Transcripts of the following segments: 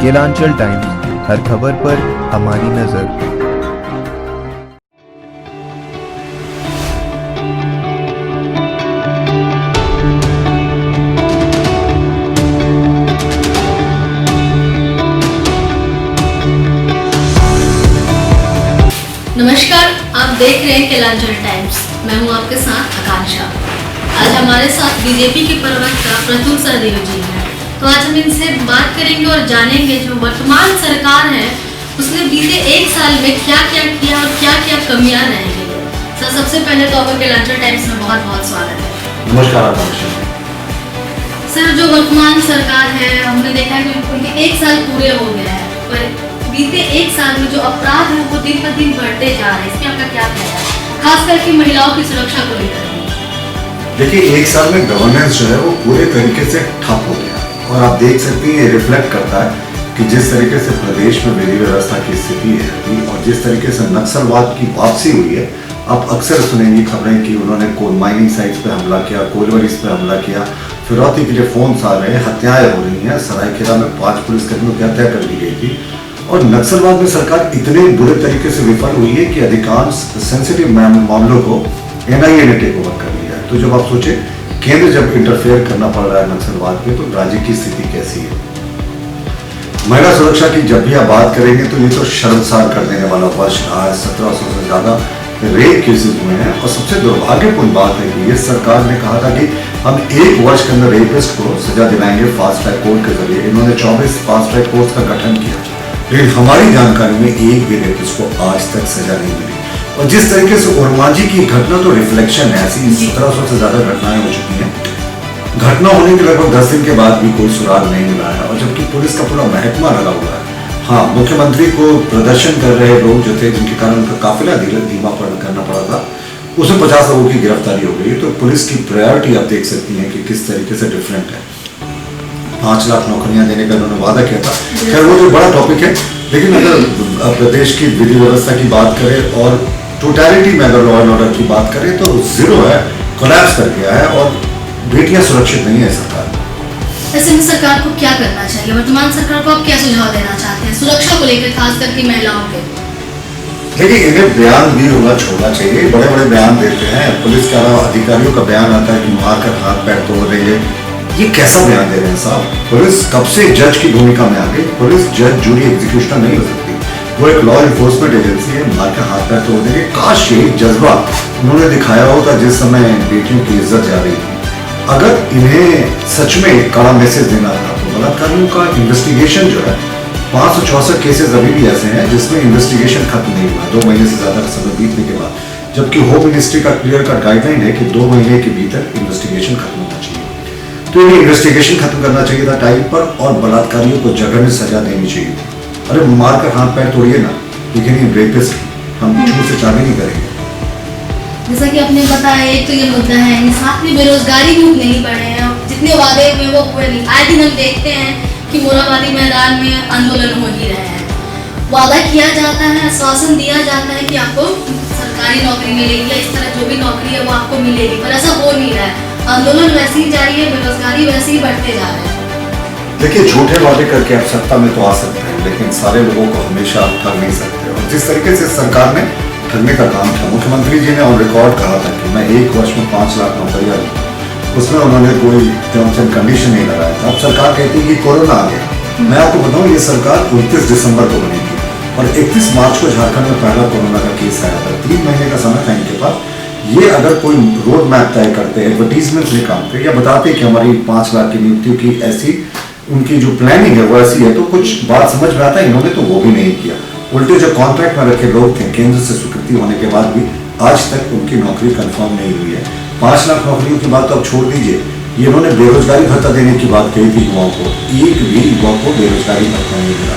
Kelanchal times, हर खबर पर हमारी नजर। नमस्कार, आप देख रहे हैं केलांचल टाइम्स। मैं हूं आपके साथ आकांक्षा। आज हमारे साथ बीजेपी के प्रवक्ता प्रतुल सहदेव जी हैं। तो आज हम इनसे बात करेंगे और जानेंगे जो वर्तमान सरकार है उसने बीते एक साल में क्या क्या किया और क्या क्या कमियां रह गई। सर, सबसे पहले तो आपका केलांचल टाइम्स में बहुत बहुत स्वागत है। नमस्कार आकांक्षा। सर, जो वर्तमान सरकार है हमने देखा है कि उनके एक साल पूरे हो गए हैं, पर बीते एक साल में जो अपराध है वो दिन पर दिन बढ़ते जा रहे हैं। इसमें आपका क्या कहना है, खास करके महिलाओं की सुरक्षा को लेकर? देखिए, एक साल में गवर्नेंस जो है वो पूरे तरीके से ठप हो गया और आप देख सकते हैं ये रिफ्लेक्ट करता है कि जिस तरीके से प्रदेश में विधि व्यवस्था की स्थिति है और जिस तरीके से नक्सलवाद की वापसी हुई है। आप अक्सर सुनेंगी खबरें कि उन्होंने कोल माइनिंग साइट्स पे हमला किया, कोलवरीज पे हमला किया, फिरौती के लिए फोन आ रहे हैं, हत्याएं हो रही हैं। सरायकेला में 5 पुलिसकर्मियों की हत्या कर दी गई थी और नक्सलवाद में सरकार इतने बुरे तरीके से विफल हुई है कि अधिकांश सेंसिटिव मामलों को NIA ने टेक ओवर कर लिया है। तो जब आप सोचे केंद्र जब इंटरफेयर करना पड़ रहा है नक्सलवाद पे, तो राज्य की स्थिति कैसी है। महिला सुरक्षा की जब भी आप बात करेंगे तो ये तो शर्मसार कर देने वाला वर्ष रहा है। 1700 से ज्यादा रेप केसेस हुए हैं और सबसे दुर्भाग्यपूर्ण बात है कि ये सरकार ने कहा था कि हम 1 वर्ष के अंदर रेपिस्ट को सजा दिलाएंगे फास्ट ट्रैक कोर्ट के जरिए। इन्होंने 24 फास्ट ट्रैक कोर्ट का गठन किया, लेकिन हमारी जानकारी में एक भी रेपिस्ट को आज तक सजा नहीं मिली। और जिस तरीके से उर्मांझी की घटना तो रिफ्लेक्शन है, ऐसी 1700 से ज्यादा घटनाएं हो चुकी हैं। घटना होने के लगभग 10 दिन के बाद भी कोई सुराग नहीं मिला है और जबकि पुलिस का पूरा महकमा लगा हुआ है। हाँ, मुख्यमंत्री को प्रदर्शन कर रहे लोग जो थे जिनके कारण उनका काफिला धीमा करना पड़ा था, उसमें 50 लोगों की गिरफ्तारी हो गई। तो पुलिस की प्रायोरिटी आप देख सकती हैं कि किस तरीके से डिफरेंट है। 5 लाख नौकरियां देने का उन्होंने वादा किया था। खैर वो तो बड़ा टॉपिक है, लेकिन अगर प्रदेश की विधि व्यवस्था की बात करें और टोटलिटी में अगर लॉ एंड ऑर्डर की बात करें तो जीरो है, कोलैप्स कर गया है और बेटियां सुरक्षित नहीं है सरकार। ऐसे में सरकार को क्या करना चाहिए? वर्तमान सरकार को आप क्या सुझाव देना चाहते हैं सुरक्षा को लेकर, खास करके महिलाओं के? देखिए, इन्हें बयान भी होना छोड़ना चाहिए। बड़े बड़े बयान देते हैं, पुलिस के अलावा अधिकारियों का बयान आता है कि मारकर हाथ पैर तोड़ देंगे। ये कैसा बयान दे रहे हैं साहब? पुलिस कब से जज की भूमिका में आ गई? पुलिस जज, जूरी, एग्जीक्यूशनर नहीं हो सकती। वो एक लॉ इन्फोर्समेंट एजेंसी है। मारकर हाथ पैर तोड़ देंगे, काश ये जज्बा उन्होंने दिखाया होता जिस समय बेटियों की इज्जत जा रही थी। अगर इन्हें सच में एक कड़ा मैसेज देना था तो बलात्कारियों का इन्वेस्टिगेशन जो है, 564 केसेस अभी भी ऐसे हैं जिसमें इन्वेस्टिगेशन खत्म नहीं हुआ 2 महीने से ज्यादा समय बीतने के बाद, जबकि होम मिनिस्ट्री का क्लियर कट गाइडलाइन है कि 2 महीने के भीतर इन्वेस्टिगेशन खत्म होना चाहिए। तो इन्हें इन्वेस्टिगेशन खत्म करना चाहिए था टाइम पर और बलात्कारियों को जघन्य सजा देनी चाहिए थी। अरे मारकर हाथ पैर तोड़िए ना, लेकिन ये रेपिस्ट हम छू से चाबी नहीं करेंगे। जैसा कि आपने बताया, एक तो ये मुद्दा है, साथ में बेरोजगारी भी नहीं बढ़े हैं, जितने वादे हुए वो हुए नहीं। आए दिन हम देखते हैं कि मोराबादी मैदान में आंदोलन हो ही रहे हैं। वादा किया जाता है, आश्वासन दिया जाता है कि आपको सरकारी नौकरी मिलेगी या इस तरह जो भी नौकरी है वो आपको मिलेगी, पर ऐसा हो नहीं रहा है। आंदोलन वैसे ही जारी है, बेरोजगारी वैसे ही बढ़ते जा रहे हैं। देखिए, झूठे वादे करके आप सत्ता में तो आ सकते हैं, लेकिन सारे लोगों को हमेशा आप ठग नहीं सकते। और जिस तरीके से सरकार ने ठगने का काम किया, मुख्यमंत्री जी ने ऑन रिकॉर्ड कहा था कि मैं 1 वर्ष में 5 लाख नौकरियां दूंगा, उसमें उन्होंने कोई टर्म्स एंड कंडीशन नहीं लगाया था। अब सरकार कहती है कि कोरोना आ गया। मैं आपको बताऊं, ये सरकार 29 दिसंबर को बनी थी और 31 मार्च को झारखंड में पहला कोरोना का केस आया था। 3 महीने का समय था इनके पास। ये अगर कोई रोड मैप तय करते, एडवर्टीजमेंट निकालते या बताते कि हमारी 5 लाख की नियुक्तियों की ऐसी उनकी जो प्लानिंग है वो ऐसी है, तो कुछ बात समझ में आता है। इन्होंने तो वो भी नहीं किया। उल्टे जो कॉन्ट्रैक्ट में रखे लोग थे, केंद्र से स्वीकृति होने के बाद भी आज तक उनकी नौकरी कंफर्म नहीं हुई है। 5 लाख नौकरियों की बात तो अब छोड़ दीजिए, ये इन्होंने बेरोजगारी भत्ता देने की बात कही थी युवाओं को, एक भी युवा को बेरोजगारी भत्ता नहीं मिला।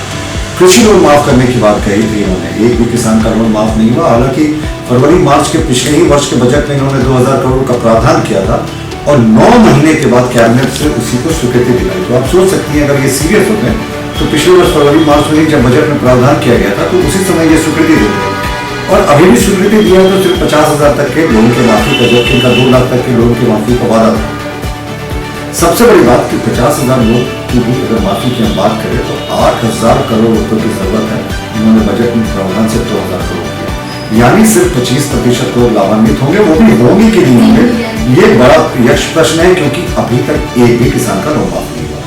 कृषि लोन माफ करने की बात कही थी इन्होंने, एक भी किसान का लोन माफ नहीं हुआ। हालांकि फरवरी मार्च के पिछले ही वर्ष के बजट में इन्होंने 2000 करोड़ का प्रावधान किया था और 9 महीने के बाद कैबिनेट से उसी को स्वीकृति दिलाई। तो आप सोच सकती हैं अगर ये सीरियस होते हैं तो पिछले वर्ष फरवरी मार्च में जब बजट में प्रावधान किया गया था तो उसी समय ये स्वीकृति देते और अभी भी स्वीकृति दिया तो सिर्फ 50,000 तक के लोन की माफी का, जबकि इनका 2 लाख तक के लोन की माफी का वादा था। सबसे बड़ी बात कि 50,000 लोग की भी अगर माफी की हम बात करें तो 8,000 करोड़ रुपए की जरूरत है। इन्होंने बजट में प्रावधान से 2,000 करोड़ किया, यानी सिर्फ 25% लोग लाभान्वित होंगे, वो भी होंगे कि नहीं होंगे ये बड़ा यक्ष प्रश्न है, क्योंकि अभी तक एक भी किसान का लोन माफ नहीं हुआ।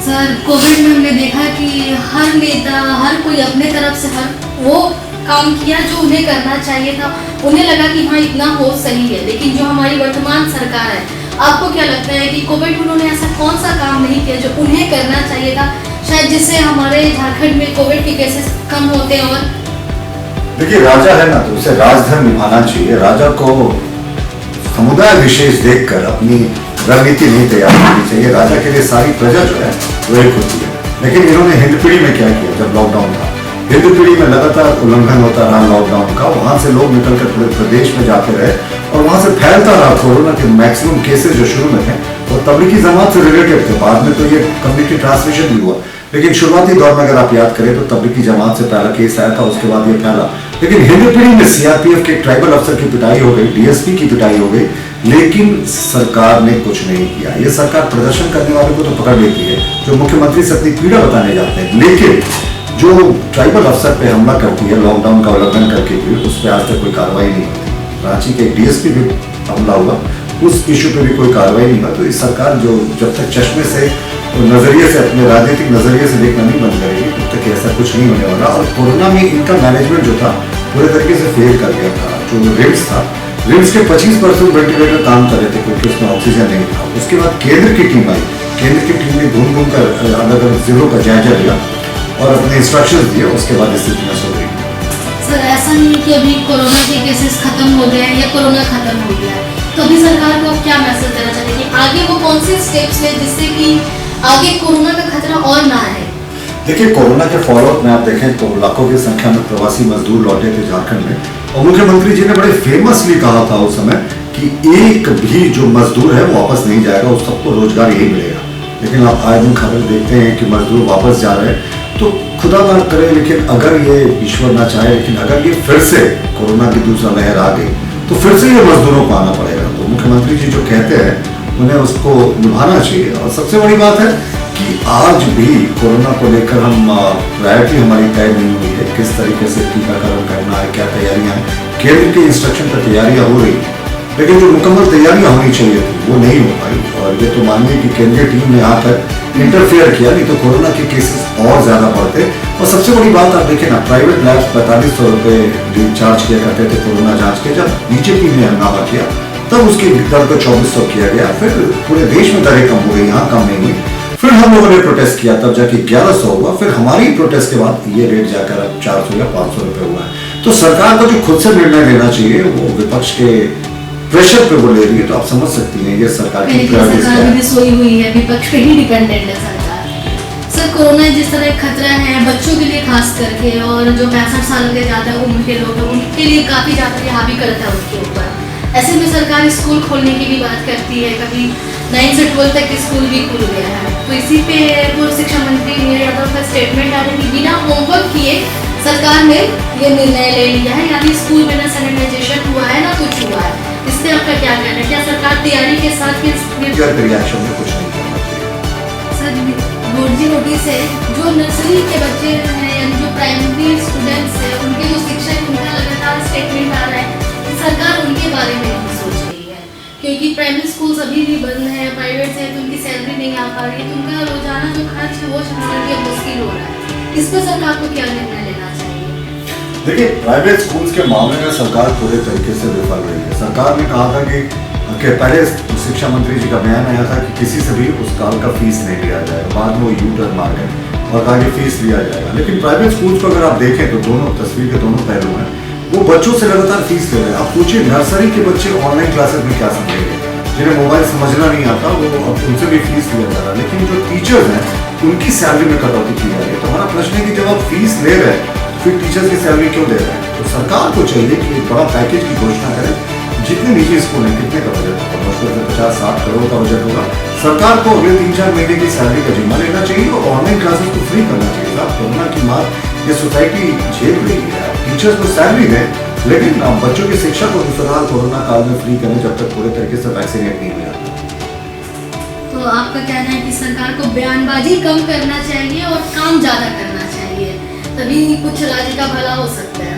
सर कोविड में हमने देखा कि हर नेता, हर कोई अपने तरफ से हर वो काम किया जो उन्हें करना चाहिए था। उन्हें लगा कि हाँ इतना हो सही है, लेकिन जो हमारी वर्तमान सरकार है, आपको क्या लगता है कि कोविड में उन्होंने ऐसा कौन सा काम नहीं किया जो उन्हें करना चाहिए था, शायद जिससे हमारे झारखंड में कोविड के केसेस कम होते? और देखिए, राजा है ना तो उसे राजधर्म निभाना चाहिए। राजा को समुदाय विशेष देखकर अपनी रणनीति नहीं तैयार करनी चाहिए। राजा के लिए सारी प्रजा जो है वो एक होती है। लेकिन इन्होंने हिंदपीढ़ी में क्या किया, जब लॉकडाउन था, हिंदपीढ़ी में लगातार उल्लंघन होता रहा लॉकडाउन का, वहां से लोग निकलकर पूरे प्रदेश में जाते रहे और वहां से फैलता रहा। कोरोना के मैक्सिमम केसेस जो शुरू में थे वो तबलीगी जमात से रिलेटेड थे, बाद में तो ये कम्युनिटी ट्रांसमिशन भी हुआ, लेकिन शुरुआती दौर में अगर आप याद करें तो तबलीगी जमात से पहला केस आया था, उसके बाद ये फैला। लेकिन हिंदपीढ़ी में सीआरपीएफ के ट्राइबल अफसर की पिटाई हो गई, डीएसपी की पिटाई हो गई, लेकिन सरकार ने कुछ नहीं किया। ये सरकार प्रदर्शन करने वालों को तो पकड़ लेती है जो मुख्यमंत्री से अपनी पीड़ा बताने जाते हैं, लेकिन जो ट्राइबल अफसर पे हमला करती है लॉकडाउन का उल्लंघन करके भी, उस पर आज तक कोई कार्रवाई नहीं होती। रांची के एक डीएसपी भी हमला हुआ, उस इशू पे भी कोई कार्रवाई नहीं हुआ। तो इस सरकार जो जब तक चश्मे से नजरिए से, अपने राजनीतिक नजरिए से देखना नहीं बंद करेगी, तब तक ऐसा कुछ नहीं होने वाला। और कोरोना में इनका मैनेजमेंट जो था पूरे तरीके से फेल कर गया था। जो रिम्स था, रिम्स के 25% वेंटिलेटर काम कर रहे थे क्योंकि उसमें ऑक्सीजन नहीं था। उसके बाद केंद्र की टीम आई, केंद्र की टीम ने घूम घूम कर अलग अलग जिलों का जायजा लिया और अपने इंस्ट्रक्शंस दिए, उसके बाद स्थितियां सुधरी। सर ऐसा नहीं है कि अभी कोरोना के केसेस खत्म हो गए हैं या कोरोना खत्म हो गया है, तो अभी सरकार को क्या मैसेज देना चाहिए कि आगे वो कौन से स्टेप्स ले जिससे कि आगे कोरोना का खतरा और ना आए? देखिए, कोरोना के फॉलोअप में आप देखें तो लाखों की संख्या में प्रवासी मजदूर लौटे थे झारखंड में, और मुख्यमंत्री जी ने बड़े फेमसली कहा था उस समय कि एक भी जो मजदूर है वो वापस नहीं जाएगा, उस सबको रोजगार यही मिलेगा। लेकिन आप आए दिन खबर देखते हैं कि मजदूर वापस जा रहे हैं। तो खुदा ना करे, लेकिन अगर ये ईश्वर ना चाहे, लेकिन अगर ये फिर से कोरोना की दूसरा लहर आ गई तो फिर से ये मजदूरों को आना पड़ेगा। तो मुख्यमंत्री जी जो कहते हैं उन्हें उसको निभाना चाहिए। और सबसे बड़ी बात है कि आज भी कोरोना को लेकर हम प्रायोरिटी हमारी तय नहीं हुई है, किस तरीके से टीकाकरण करना है, क्या तैयारियां हैं। केंद्र के इंस्ट्रक्शन पर तैयारियां हो रही है, लेकिन जो मुकम्मल तैयारियां होनी चाहिए थी वो नहीं हो पाई। और ये तो मानिए कि केंद्रीय टीम ने यहाँ पर इंटरफेयर किया, नहीं तो कोरोना के केसेस और ज्यादा बढ़ते। और सबसे बड़ी बात आप देखें ना, प्राइवेट लैब्स 4500 रुपए चार्ज किया करते थे कोरोना जांच के। जब बीजेपी ने हंगामा किया तब उसकी दर को 2400 किया गया, फिर पूरे देश में दरें कम हो गई, यहाँ कम नहीं हुई। फिर हम लोगों ने प्रोटेस्ट किया, तब जाके 1100 हुआ, फिर हमारी प्रोटेस्ट के बाद ये रेट जाकर अब 400 या 500 रुपए हुआ है। तो सरकार को जो खुद से निर्णय लेना चाहिए वो विपक्ष के प्रेशर पे वो ले रही है। तो आप समझ सकती हैं ये सरकार की प्रायोरिटीज क्या है। सोई हुई है, विपक्ष पे ही डिपेंडेंट है सरकार। सर कोरोना जिस तरह एक खतरा है बच्चों के लिए खास करके, और जो 65 साल के ज्यादा उम्र के लोग हैं उनके लिए काफी ज्यादा हावी करता है उनके ऊपर। ऐसे में सरकार स्कूल खोलने की भी बात करती है, कभी 9 से 12 तक स्कूल भी खुल गया है। तो इसी पे पूर्व शिक्षा मंत्री नीरज यादव का स्टेटमेंट आ रहा है कि बिना होमवर्क किए सरकार ने ये निर्णय ले लिया है, यानी स्कूल में ना सैनिटाइजेशन हुआ है ना कुछ हुआ है। इस पे आपका क्या कहना है? क्या सरकार तैयारी के साथ रिएक्शन में कुछ नहीं करना चाहिए? सर बोर्ड की नोटिस है, जो नर्सरी के बच्चे हैं यानी जो प्राइमरी स्टूडेंट्स हैं उनके जो शिक्षक, उनका लगातार स्टेटमेंट आ रहा है कि सरकार उनके बारे में नहीं सोच रही है, क्योंकि प्राइमरी स्कूल अभी भी बंद है, प्राइवेट है, तो उनकी सैलरी नहीं आ पा रही है, तो उनका रोजाना जो खर्च है वो चलाना भी मुश्किल हो रहा है। इस पर सरकार को क्या निर्णय लेना चाहिए? देखिए, प्राइवेट स्कूल्स के मामले में सरकार पूरे तरीके से विफल रही है। सरकार ने कहा था कि पहले शिक्षा मंत्री जी का बयान आया था कि किसी से भी उस साल का फीस नहीं लिया जाएगा, बाद में वो यू टर्न मार गए और कहा कि फीस लिया जाएगा। लेकिन प्राइवेट स्कूल्स को अगर आप देखें तो दोनों तस्वीर के दोनों पहलू हैं, वो बच्चों से लगातार फीस ले रहे हैं। आप सोचिए नर्सरी के बच्चे ऑनलाइन क्लासेस में क्या समझेंगे, जिन्हें मोबाइल समझना नहीं आता वो अब उनसे भी फीस लिया जा रहा है। लेकिन जो टीचर्स हैं उनकी सैलरी में कटौती की जा रही है। तो हमारा प्रश्न है कि जब आप फीस ले रहे हैं तो फिर टीचर्स की सैलरी क्यों दे रहे हैं? तो सरकार को चाहिए कि एक बड़ा पैकेज की घोषणा करें। जितने निजी स्कूल हैं कितने का बजट होगा, मुश्किल से 50-60 करोड़ का बजट होगा। सरकार को अगले 3-4 महीने की सैलरी का जिम्मा लेना चाहिए और ऑनलाइन क्लासेस को फ्री करना चाहिए। साहब कोरोना की मार ये सोसाइटी झेल रही है, टीचर्स को सैलरी दें, लेकिन बच्चों की शिक्षा को फिलहाल कोरोना काल में फ्री करें जब तक पूरे तरीके से वैक्सीनेट नहीं हो जाता। तो आपका कहना है कि सरकार को बयानबाजी कम करना चाहिए और काम ज़्यादा करना चाहिए, तभी कुछ राज्य का भला हो सकता है।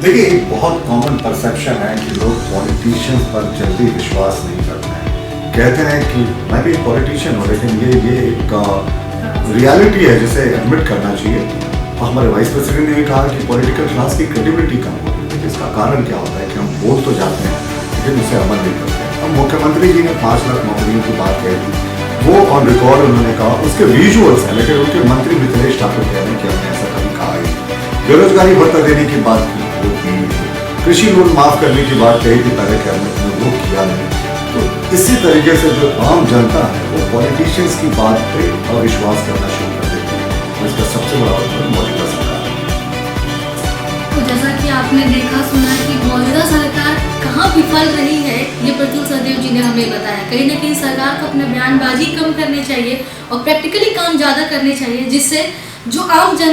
देखिए, एक बहुत कॉमन परसेप्शन है कि लोग पॉलिटिशियंस पर जल्दी विश्वास नहीं करते हैं। कहते हैं कि मैं भी पॉलिटिशियन हूँ, लेकिन ये एक रियलिटी है जिसे एडमिट करना चाहिए। और हमारे वाइस प्रेसिडेंट ने भी कहा कि पॉलिटिकल क्लास की क्रेडिबिलिटी कम हो रही है। इसका कारण क्या होता है कि हम बोल तो जाते हैं लेकिन उसे अमल नहीं करते। अब मुख्यमंत्री जी ने 5 लाख नौकरियों की बात कही थी, वो ऑन रिकॉर्ड उन्होंने कहा, उसके विजुअल्स हैं, लेकिन उनके मंत्री मिथिलेश ठाकुर कह रहे हैं कि हमने ऐसा कभी कहा ही नहीं। बेरोजगारी भत्ता देने की बात की, वो की नहीं। कृषि लोन माफ करने की बात कही थी पहले कैबिनेट में, वो किया नहीं। तो इसी तरीके से जो आम जनता है वो पॉलिटिशियंस की बात पे अविश्वास करना शुरू कर देती है, और इसका सबसे बड़ा उदाहरण मौजूदा सरकार है। तो जैसा कि आपने देखा सुना कि मौजूदा सरकार कहाँ विफल रही है, ये प्रज्वल सहदेव जी ने हमें बताया। कहीं ना कहीं सरकार को अपने बयानबाजी कम करनी चाहिए और प्रैक्टिकली काम ज़्यादा करने चाहिए, जिससे जो आम जनता